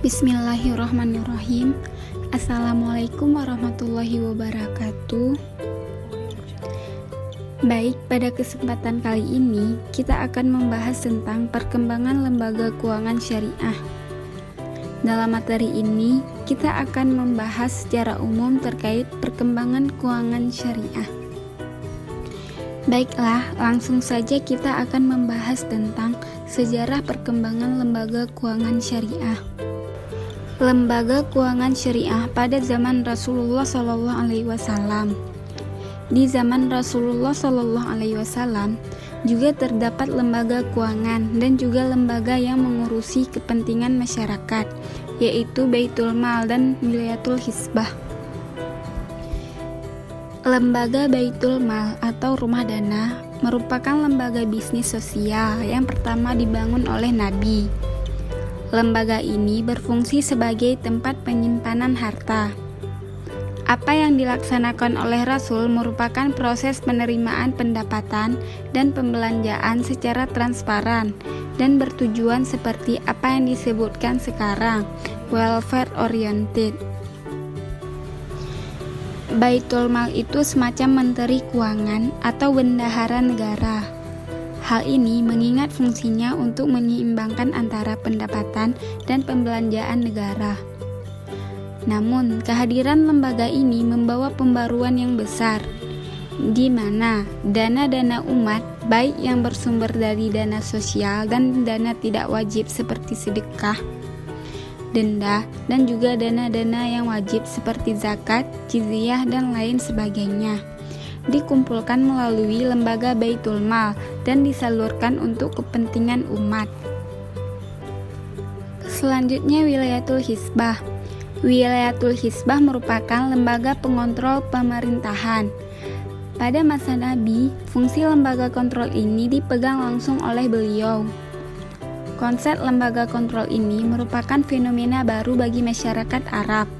Bismillahirrahmanirrahim. Assalamualaikum warahmatullahi wabarakatuh. Baik, pada kesempatan kali ini kita akan membahas tentang perkembangan lembaga keuangan syariah. Dalam materi ini kita akan membahas secara umum terkait perkembangan keuangan syariah. Baiklah, langsung saja kita akan membahas tentang sejarah perkembangan lembaga keuangan syariah. Lembaga keuangan syariah pada zaman Rasulullah SAW. Di zaman Rasulullah SAW juga terdapat lembaga keuangan dan juga lembaga yang mengurusi kepentingan masyarakat, yaitu Baitul Mal dan Wilayatul Hisbah. Lembaga Baitul Mal atau rumah dana merupakan lembaga bisnis sosial yang pertama dibangun oleh Nabi. Lembaga ini berfungsi sebagai tempat penyimpanan harta. Apa yang dilaksanakan oleh Rasul merupakan proses penerimaan pendapatan dan pembelanjaan secara transparan dan bertujuan seperti apa yang disebutkan sekarang, welfare oriented. Baitul Mal itu semacam menteri keuangan atau bendahara negara. Hal ini mengingat fungsinya untuk menyeimbangkan antara pendapatan dan pembelanjaan negara. Namun, kehadiran lembaga ini membawa pembaruan yang besar, di mana dana-dana umat, baik yang bersumber dari dana sosial dan dana tidak wajib seperti sedekah, denda, dan juga dana-dana yang wajib seperti zakat, jizyah, dan lain sebagainya, dikumpulkan melalui lembaga Baitul Mal dan disalurkan untuk kepentingan umat. Selanjutnya, Wilayatul Hisbah. Wilayatul Hisbah merupakan lembaga pengontrol pemerintahan. Pada masa Nabi, fungsi lembaga kontrol ini dipegang langsung oleh beliau. Konsep lembaga kontrol ini merupakan fenomena baru bagi masyarakat Arab.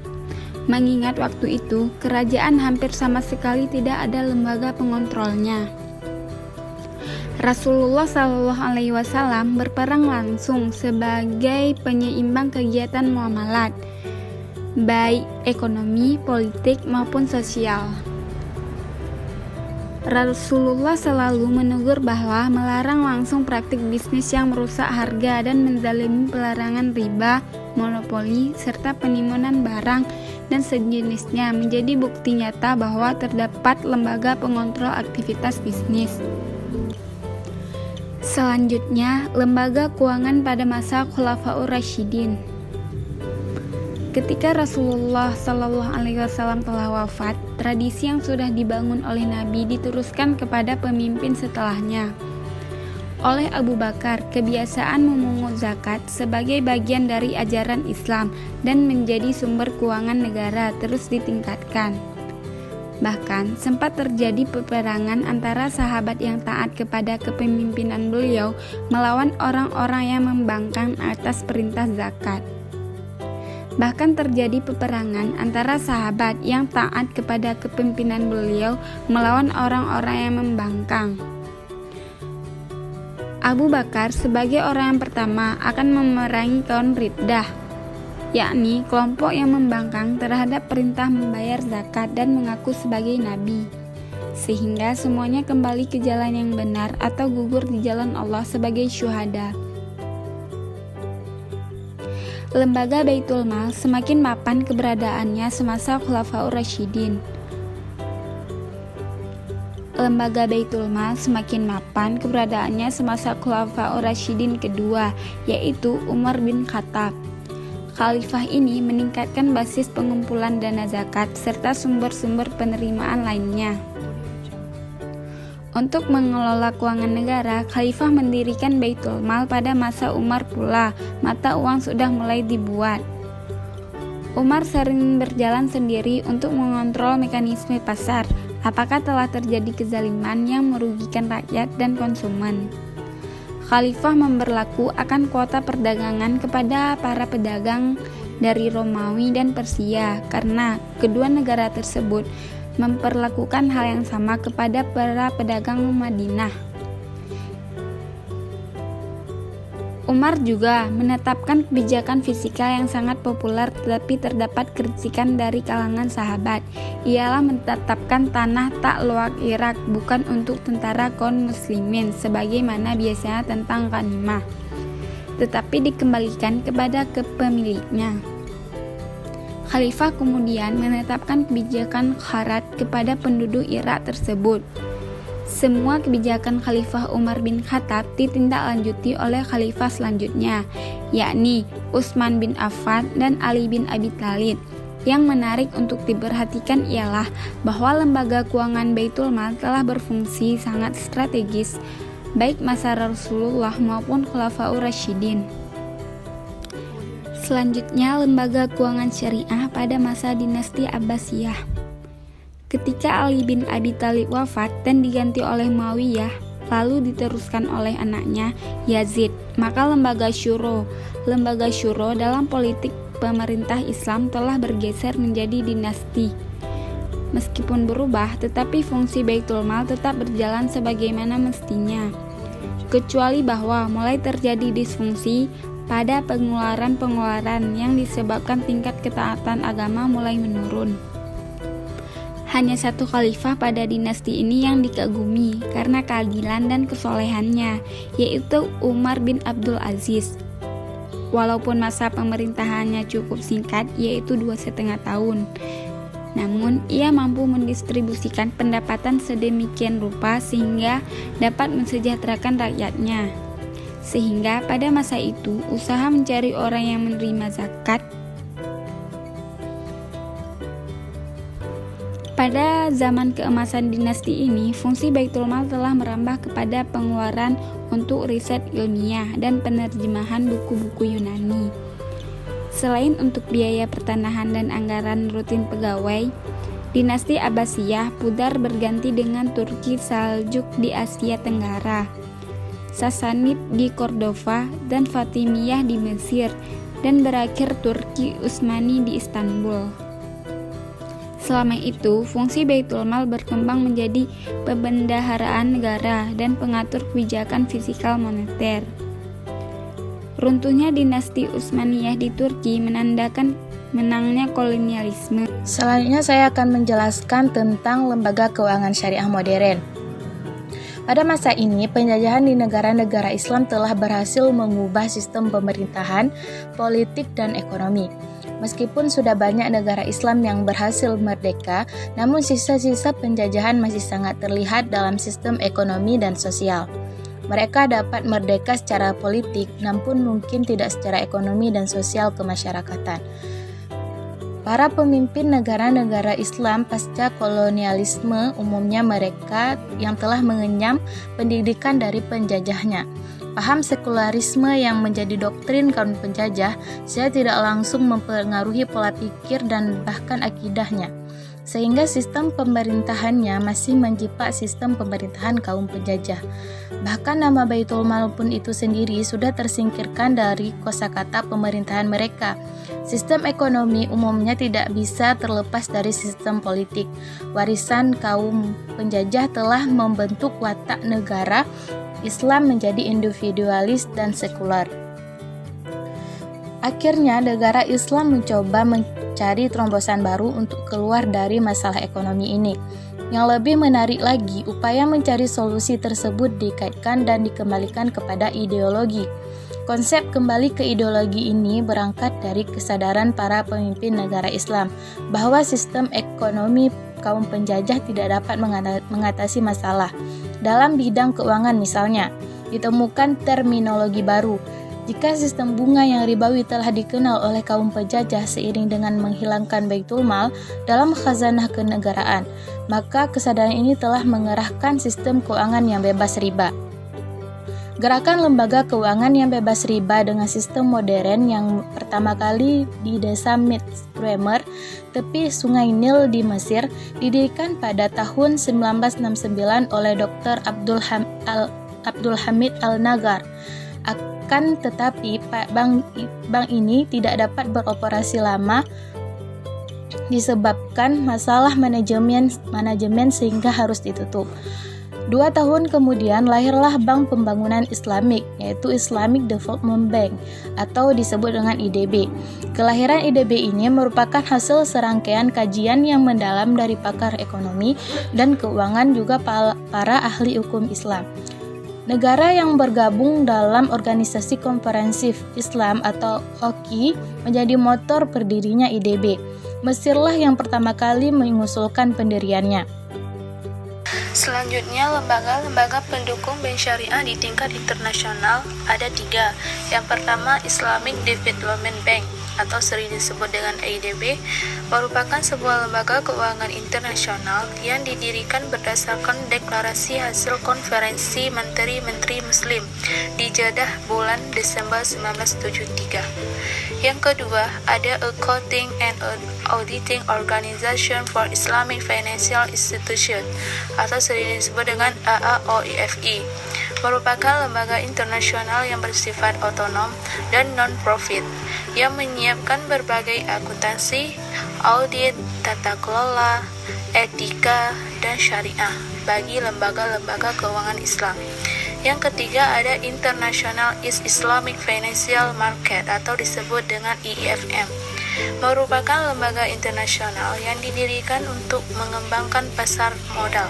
Mengingat waktu itu, kerajaan hampir sama sekali tidak ada lembaga pengontrolnya. Rasulullah SAW berperang langsung sebagai penyeimbang kegiatan muamalat, baik ekonomi, politik, maupun sosial. Rasulullah selalu menegur bahwa melarang langsung praktik bisnis yang merusak harga dan menzalimi, pelarangan riba, monopoli, serta penimbunan barang dan sejenisnya menjadi bukti nyata bahwa terdapat lembaga pengontrol aktivitas bisnis. Selanjutnya, lembaga keuangan pada masa Khulafaur Rasyidin. Ketika Rasulullah SAW telah wafat, tradisi yang sudah dibangun oleh Nabi diteruskan kepada pemimpin setelahnya. Oleh Abu Bakar, kebiasaan memungut zakat sebagai bagian dari ajaran Islam dan menjadi sumber keuangan negara terus ditingkatkan. Bahkan sempat terjadi peperangan antara sahabat yang taat kepada kepemimpinan beliau melawan orang-orang yang membangkang atas perintah zakat. Bahkan terjadi peperangan antara sahabat yang taat kepada kepemimpinan beliau melawan orang-orang yang membangkang. Abu Bakar sebagai orang yang pertama akan memerangi kaum Riddah, yakni kelompok yang membangkang terhadap perintah membayar zakat dan mengaku sebagai nabi, sehingga semuanya kembali ke jalan yang benar atau gugur di jalan Allah sebagai syuhada. Lembaga Baitul Mal semakin mapan keberadaannya semasa Khulafaur Rasyidin. Lembaga Baitul Mal semakin mapan keberadaannya semasa Khulafaur Rasyidin kedua, yaitu Umar bin Khattab. Khalifah ini meningkatkan basis pengumpulan dana zakat serta sumber-sumber penerimaan lainnya. Untuk mengelola keuangan negara, Khalifah mendirikan Baitul Mal pada masa Umar pula. Mata uang sudah mulai dibuat. Umar sering berjalan sendiri untuk mengontrol mekanisme pasar. Apakah telah terjadi kezaliman yang merugikan rakyat dan konsumen? Khalifah memberlaku akan kuota perdagangan kepada para pedagang dari Romawi dan Persia karena kedua negara tersebut memperlakukan hal yang sama kepada para pedagang Madinah. Umar juga menetapkan kebijakan fiskal yang sangat populer, tetapi terdapat kritikan dari kalangan sahabat. Ialah menetapkan tanah tak luak Irak bukan untuk tentara kaum muslimin sebagaimana biasanya tentang ghanimah, tetapi dikembalikan kepada kepemiliknya. Khalifah kemudian menetapkan kebijakan kharat kepada penduduk Irak tersebut. Semua kebijakan Khalifah Umar bin Khattab ditindaklanjuti oleh khalifah selanjutnya, yakni Utsman bin Affan dan Ali bin Abi Thalib. Yang menarik untuk diperhatikan ialah bahwa lembaga keuangan Baitul Mal telah berfungsi sangat strategis baik masa Rasulullah maupun Khulafaur Rasyidin. Selanjutnya, lembaga keuangan syariah pada masa dinasti Abbasiyah. Ketika Ali bin Abi Thalib wafat dan diganti oleh Muawiyah, lalu diteruskan oleh anaknya Yazid, maka lembaga syuro dalam politik pemerintah Islam telah bergeser menjadi dinasti. Meskipun berubah, tetapi fungsi Baitul Mal tetap berjalan sebagaimana mestinya, kecuali bahwa mulai terjadi disfungsi pada pengeluaran yang disebabkan tingkat ketaatan agama mulai menurun. Hanya satu khalifah pada dinasti ini yang dikagumi karena keadilan dan kesolehannya, yaitu Umar bin Abdul Aziz. Walaupun masa pemerintahannya cukup singkat, yaitu 2,5 tahun, namun ia mampu mendistribusikan pendapatan sedemikian rupa sehingga dapat mensejahterakan rakyatnya. Sehingga pada masa itu, usaha mencari orang yang menerima zakat pada zaman keemasan dinasti ini, fungsi Baitul Mal telah merambah kepada pengeluaran untuk riset ilmiah dan penerjemahan buku-buku Yunani. Selain untuk biaya pertanahan dan anggaran rutin pegawai, dinasti Abbasiyah pudar berganti dengan Turki Saljuk di Asia Tenggara, Sasanid di Cordova, dan Fatimiyah di Mesir, dan berakhir Turki Utsmani di Istanbul. Selama itu, fungsi Baitul Mal berkembang menjadi pembendaharaan negara dan pengatur kebijakan fiskal moneter. Runtuhnya dinasti Utsmaniyah di Turki menandakan menangnya kolonialisme. Selanjutnya saya akan menjelaskan tentang lembaga keuangan syariah modern. Pada masa ini, penjajahan di negara-negara Islam telah berhasil mengubah sistem pemerintahan, politik, dan ekonomi. Meskipun sudah banyak negara Islam yang berhasil merdeka, namun sisa-sisa penjajahan masih sangat terlihat dalam sistem ekonomi dan sosial. Mereka dapat merdeka secara politik, namun mungkin tidak secara ekonomi dan sosial kemasyarakatan. Para pemimpin negara-negara Islam pasca kolonialisme umumnya mereka yang telah mengenyam pendidikan dari penjajahnya. Paham sekularisme yang menjadi doktrin kaum penjajah saya tidak langsung mempengaruhi pola pikir dan bahkan akidahnya, sehingga sistem pemerintahannya masih menjiplak sistem pemerintahan kaum penjajah. Bahkan nama Baitul Mal pun itu sendiri sudah tersingkirkan dari kosakata pemerintahan mereka. Sistem ekonomi umumnya tidak bisa terlepas dari sistem politik. Warisan kaum penjajah telah membentuk watak negara Islam menjadi individualis dan sekular. Akhirnya, negara Islam mencoba mencari terobosan baru untuk keluar dari masalah ekonomi ini. Yang lebih menarik lagi, upaya mencari solusi tersebut dikaitkan dan dikembalikan kepada ideologi. Konsep kembali ke ideologi ini berangkat dari kesadaran para pemimpin negara Islam bahwa sistem ekonomi kaum penjajah tidak dapat mengatasi masalah. Dalam bidang keuangan misalnya, ditemukan terminologi baru. Jika sistem bunga yang ribawi telah dikenal oleh kaum penjajah seiring dengan menghilangkan Baitul Mal dalam khazanah kenegaraan, maka kesadaran ini telah mengerahkan sistem keuangan yang bebas riba. Gerakan lembaga keuangan yang bebas riba dengan sistem modern yang pertama kali di desa Midstreamer, tepi Sungai Nil di Mesir, didirikan pada tahun 1969 oleh Dr. Abdul Abdul Hamid Al-Nagar. Akan tetapi, bank ini tidak dapat beroperasi lama disebabkan masalah manajemen sehingga harus ditutup. 2 tahun kemudian lahirlah Bank Pembangunan Islamik, yaitu Islamic Development Bank atau disebut dengan IDB. Kelahiran IDB ini merupakan hasil serangkaian kajian yang mendalam dari pakar ekonomi dan keuangan juga para ahli hukum Islam. Negara yang bergabung dalam Organisasi Komprehensif Islam atau OKI menjadi motor berdirinya IDB. Mesirlah yang pertama kali mengusulkan pendiriannya. Selanjutnya, lembaga-lembaga pendukung bank syariah di tingkat internasional ada 3. Yang pertama, Islamic Development Bank atau sering disebut dengan IDB, merupakan sebuah lembaga keuangan internasional yang didirikan berdasarkan deklarasi hasil konferensi Menteri-Menteri Muslim di Jeddah bulan Desember 1973. Yang kedua, ada Accounting and Auditing Organization for Islamic Financial Institution atau sering disebut dengan AAOIFI, merupakan lembaga internasional yang bersifat otonom dan non-profit yang menyiapkan berbagai akuntansi, audit, tata kelola, etika, dan syariah bagi lembaga-lembaga keuangan Islam. Yang ketiga ada International Islamic Financial Market atau disebut dengan IIFM, merupakan lembaga internasional yang didirikan untuk mengembangkan pasar modal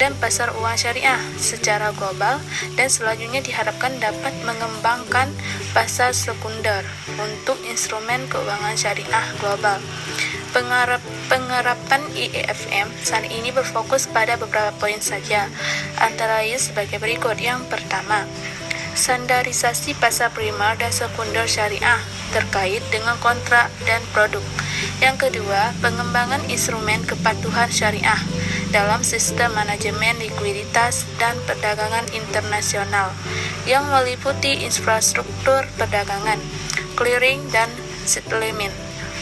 dan pasar uang syariah secara global dan selanjutnya diharapkan dapat mengembangkan pasar sekunder untuk instrumen keuangan syariah global. Pengerapan IIFM saat ini berfokus pada beberapa poin saja, antara lain sebagai berikut. Yang pertama, standarisasi pasar primer dan sekunder syariah terkait dengan kontrak dan produk. Yang kedua, pengembangan instrumen kepatuhan syariah dalam sistem manajemen likuiditas dan perdagangan internasional yang meliputi infrastruktur perdagangan, clearing, dan settlement.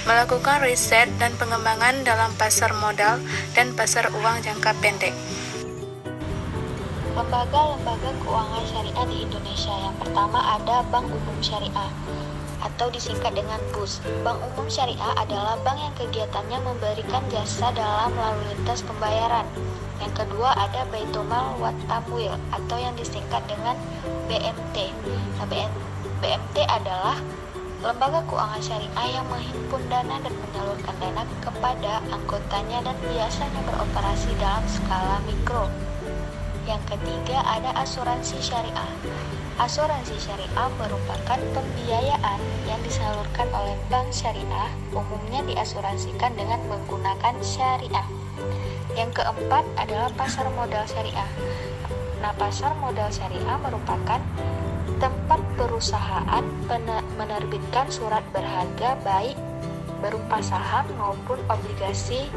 Melakukan riset dan pengembangan dalam pasar modal dan pasar uang jangka pendek. Lembaga-lembaga keuangan syariah di Indonesia. Yang pertama ada Bank Umum Syariah atau disingkat dengan BUS. Bank Umum Syariah adalah bank yang kegiatannya memberikan jasa dalam lalu lintas pembayaran. Yang kedua ada Baitul-Mal wa Tamwil atau yang disingkat dengan BMT. BMT adalah lembaga keuangan syariah yang menghimpun dana dan menyalurkan dana kepada anggotanya dan biasanya beroperasi dalam skala mikro. Yang ketiga ada asuransi syariah. Asuransi syariah merupakan pembiayaan yang disalurkan oleh bank syariah, umumnya diasuransikan dengan menggunakan syariah. Yang keempat adalah pasar modal syariah. Nah, pasar modal syariah merupakan tempat perusahaan menerbitkan surat berharga baik berupa saham maupun obligasi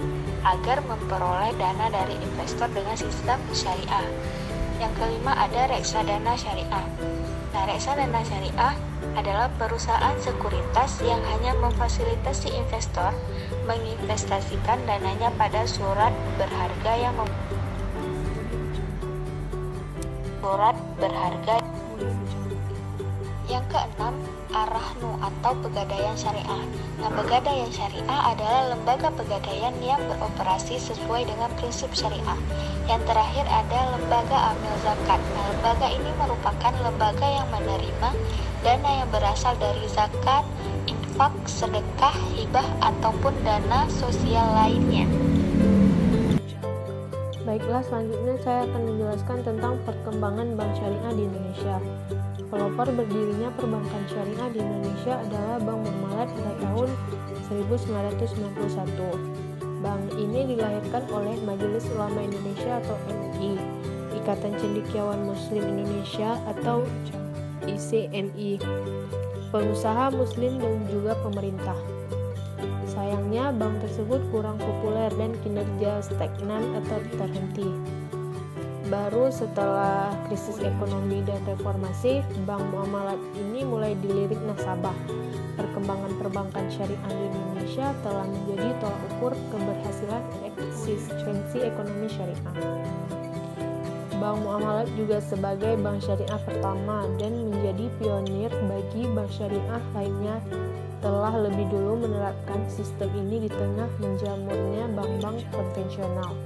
agar memperoleh dana dari investor dengan sistem syariah. Yang kelima ada reksadana syariah. Nah, reksadana syariah adalah perusahaan sekuritas yang hanya memfasilitasi investor menginvestasikan dananya pada surat berharga Yang keenam, Ar-Rahnu atau Pegadaian Syariah. Nah, Pegadaian Syariah adalah lembaga pegadaian yang beroperasi sesuai dengan prinsip syariah. Yang terakhir ada Lembaga Amil Zakat. Nah, lembaga ini merupakan lembaga yang menerima dana yang berasal dari zakat, infak, sedekah, hibah, ataupun dana sosial lainnya. Baiklah, selanjutnya saya akan menjelaskan tentang perkembangan bank syariah di Indonesia. Pelopor berdirinya perbankan syariah di Indonesia adalah Bank Muamalat pada tahun 1991. Bank ini dilahirkan oleh Majelis Ulama Indonesia atau MUI, Ikatan Cendekiawan Muslim Indonesia atau ICNI, pengusaha muslim dan juga pemerintah. Sayangnya bank tersebut kurang populer dan kinerja stagnan atau terhenti. Baru setelah krisis ekonomi dan reformasi, Bank Muamalat ini mulai dilirik nasabah. Perkembangan perbankan syariah di Indonesia telah menjadi tolak ukur keberhasilan eksistensi ekonomi syariah. Bank Muamalat juga sebagai bank syariah pertama dan menjadi pionir bagi bank syariah lainnya telah lebih dulu menerapkan sistem ini di tengah menjamurnya bank-bank konvensional.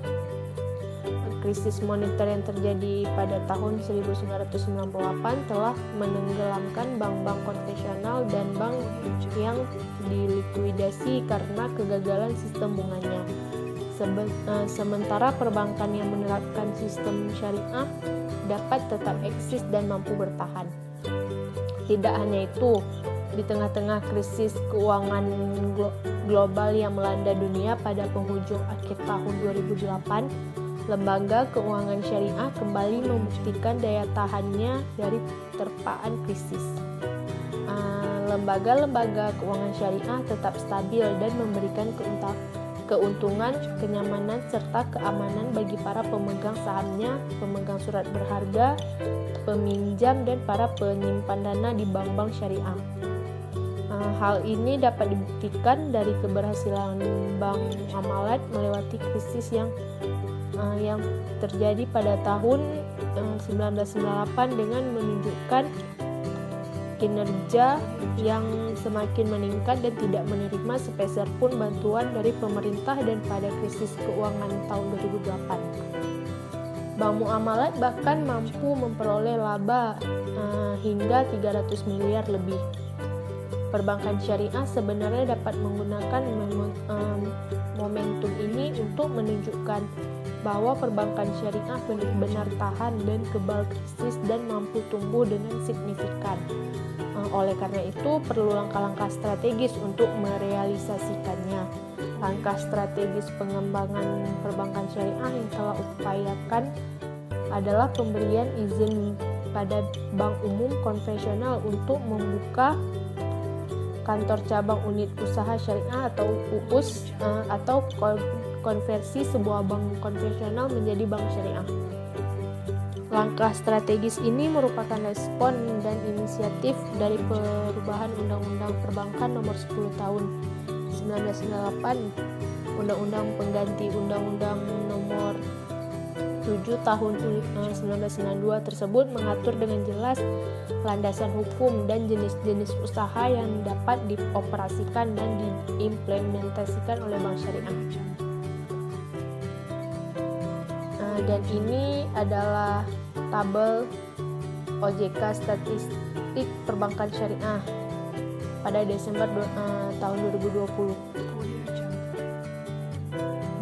Krisis moneter yang terjadi pada tahun 1998 telah menenggelamkan bank-bank konvensional dan bank yang dilikuidasi karena kegagalan sistem bunganya. Sementara perbankan yang menerapkan sistem syariah dapat tetap eksis dan mampu bertahan. Tidak hanya itu, di tengah-tengah krisis keuangan global yang melanda dunia pada penghujung akhir tahun 2008, lembaga keuangan syariah kembali membuktikan daya tahannya dari terpaan krisis. Lembaga-lembaga keuangan syariah tetap stabil dan memberikan keuntungan, kenyamanan, serta keamanan bagi para pemegang sahamnya, pemegang surat berharga, peminjam, dan para penyimpan dana di bank-bank syariah. Hal ini dapat dibuktikan dari keberhasilan Bank Muamalat melewati krisis yang terjadi pada tahun 1998 dengan menunjukkan kinerja yang semakin meningkat dan tidak menerima sepeser pun bantuan dari pemerintah dan pada krisis keuangan tahun 2008. Bank Muamalat bahkan mampu memperoleh laba hingga 300 miliar lebih. Perbankan syariah sebenarnya dapat menggunakan momentum ini untuk menunjukkan bahwa perbankan syariah benar-benar tahan dan kebal krisis dan mampu tumbuh dengan signifikan. Oleh karena itu, perlu langkah-langkah strategis untuk merealisasikannya. Langkah strategis pengembangan perbankan syariah yang telah upayakan adalah pemberian izin pada bank umum konvensional untuk membuka kantor cabang unit usaha syariah atau UUS atau konversi sebuah bank konvensional menjadi bank syariah. Langkah strategis ini merupakan respon dan inisiatif dari perubahan Undang-Undang Perbankan Nomor 10 Tahun 1998, Undang-Undang Pengganti Undang-Undang Nomor 7 Tahun 1992 tersebut mengatur dengan jelas landasan hukum dan jenis-jenis usaha yang dapat dioperasikan dan diimplementasikan oleh bank syariah. Dan ini adalah tabel OJK statistik perbankan syariah pada Desember tahun 2020.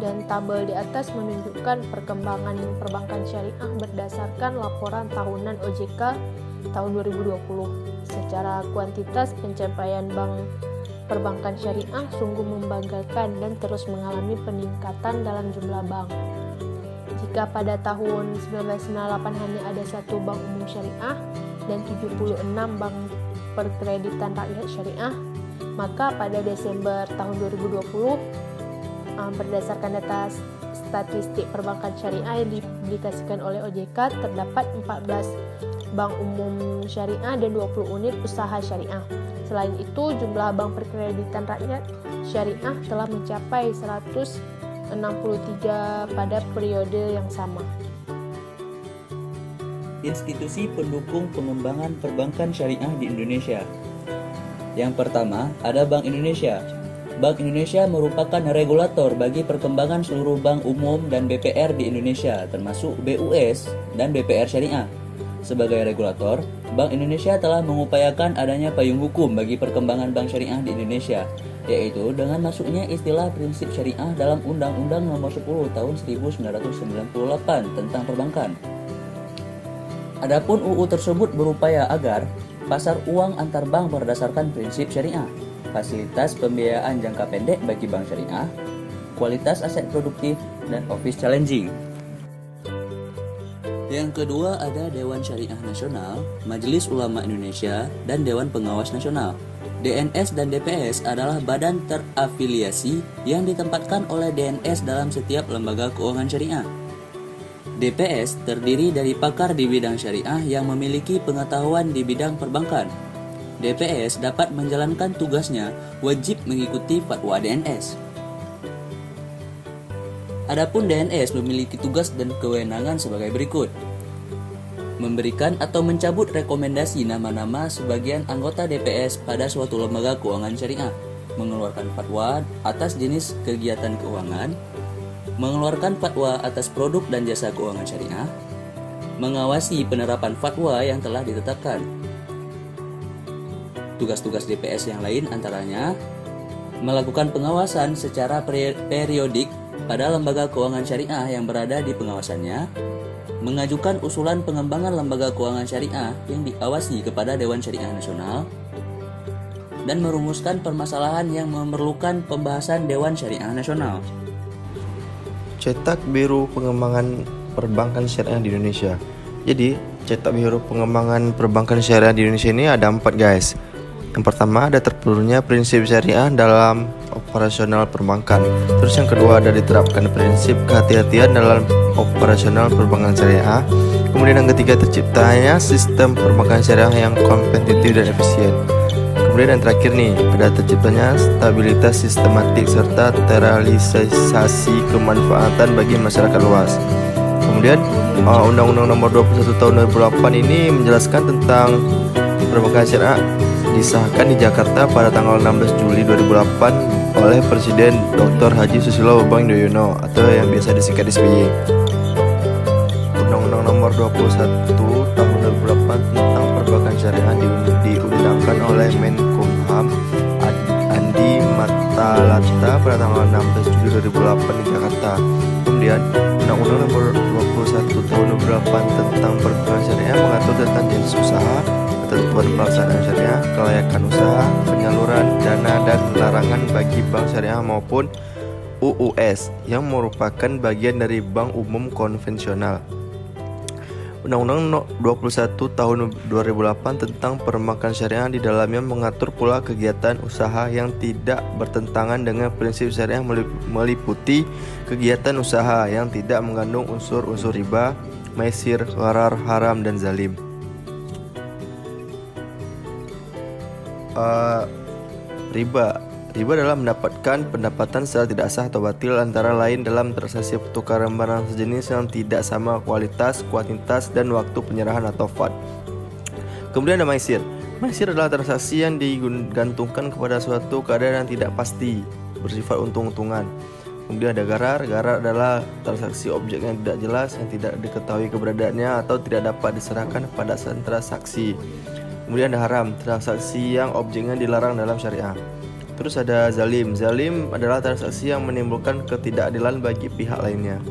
Dan tabel di atas menunjukkan perkembangan perbankan syariah berdasarkan laporan tahunan OJK tahun 2020. Secara kuantitas, pencapaian perbankan syariah sungguh membanggakan dan terus mengalami peningkatan dalam jumlah bank. Jika pada tahun 1998 hanya ada 1 bank umum syariah dan 76 bank perkreditan rakyat syariah, maka pada Desember tahun 2020 berdasarkan data statistik perbankan syariah yang dipublikasikan oleh OJK, terdapat 14 bank umum syariah dan 20 unit usaha syariah. Selain itu, jumlah bank perkreditan rakyat syariah telah mencapai 163 pada periode yang sama. Institusi pendukung pengembangan perbankan syariah di Indonesia. Yang pertama, ada Bank Indonesia. Bank Indonesia merupakan regulator bagi perkembangan seluruh bank umum dan BPR di Indonesia, termasuk BUS dan BPR Syariah. Sebagai regulator, Bank Indonesia telah mengupayakan adanya payung hukum bagi perkembangan bank syariah di Indonesia, yaitu dengan masuknya istilah prinsip syariah dalam Undang-Undang Nomor 10 Tahun 1998 tentang perbankan. Adapun UU tersebut berupaya agar pasar uang antar bank berdasarkan prinsip syariah, fasilitas pembiayaan jangka pendek bagi bank syariah, kualitas aset produktif, dan office challenging. Yang kedua ada Dewan Syariah Nasional, Majelis Ulama Indonesia, dan Dewan Pengawas Nasional. DNS dan DPS adalah badan terafiliasi yang ditempatkan oleh DNS dalam setiap lembaga keuangan syariah. DPS terdiri dari pakar di bidang syariah yang memiliki pengetahuan di bidang perbankan. DPS dapat menjalankan tugasnya wajib mengikuti fatwa DNS. Adapun DNS memiliki tugas dan kewenangan sebagai berikut. memberikan atau mencabut rekomendasi nama-nama sebagian anggota DPS pada suatu lembaga keuangan syariah, mengeluarkan fatwa atas jenis kegiatan keuangan, mengeluarkan fatwa atas produk dan jasa keuangan syariah, mengawasi penerapan fatwa yang telah ditetapkan. Tugas-tugas DPS yang lain antaranya melakukan pengawasan secara periodik pada lembaga keuangan syariah yang berada di pengawasannya, mengajukan usulan pengembangan lembaga keuangan syariah yang diawasi kepada Dewan Syariah Nasional, dan merumuskan permasalahan yang memerlukan pembahasan Dewan Syariah Nasional. Cetak biru pengembangan perbankan syariah di Indonesia. Jadi, cetak biru pengembangan perbankan syariah di Indonesia ini ada 4 guys. Yang pertama ada terpenuhnya prinsip syariah dalam operasional perbankan. Terus yang kedua ada diterapkan prinsip kehati-hatian dalam operasional perbankan syariah. Kemudian yang ketiga terciptanya sistem perbankan syariah yang kompetitif dan efisien. Kemudian yang terakhir nih ada terciptanya stabilitas sistematik serta terrealisasi kemanfaatan bagi masyarakat luas. Kemudian Undang-Undang Nomor 21 Tahun 2008 ini menjelaskan tentang perbankan syariah, disahkan di Jakarta pada tanggal 16 Juli 2008 oleh Presiden Dr. Haji Susilo Bambang Yudhoyono atau yang biasa disingkat SBY. Undang-Undang Nomor 21 Tahun 2008 tentang perbankan syariah diundangkan oleh Menkumham Andi Matalata pada tanggal 16 Juli 2008 di Jakarta. Kemudian Undang-Undang Nomor 21 Tahun 2008 tentang perbankan syariah mengatur tentang jenis usaha, ketentuan pelaksanaan syariah, kelayakan usaha, penyaluran dana dan larangan bagi bank syariah maupun UUS yang merupakan bagian dari bank umum konvensional. Undang-Undang 21 Tahun 2008 tentang perbankan syariah di dalamnya mengatur pula kegiatan usaha yang tidak bertentangan dengan prinsip syariah, meliputi kegiatan usaha yang tidak mengandung unsur-unsur riba, maisir, gharar, haram, dan zalim. Riba adalah mendapatkan pendapatan secara tidak sah atau batil, antara lain dalam transaksi pertukaran barang sejenis yang tidak sama kualitas, kuantitas, dan waktu penyerahan atau VAT. Kemudian ada maisir. Maisir adalah transaksi yang digantungkan kepada suatu keadaan yang tidak pasti, bersifat untung-untungan. Kemudian ada gharar. Gharar adalah transaksi objek yang tidak jelas, yang tidak diketahui keberadaannya atau tidak dapat diserahkan pada transaksi. Kemudian ada haram, transaksi yang objeknya dilarang dalam syariah. Terus ada zalim. Zalim adalah transaksi yang menimbulkan ketidakadilan bagi pihak lainnya.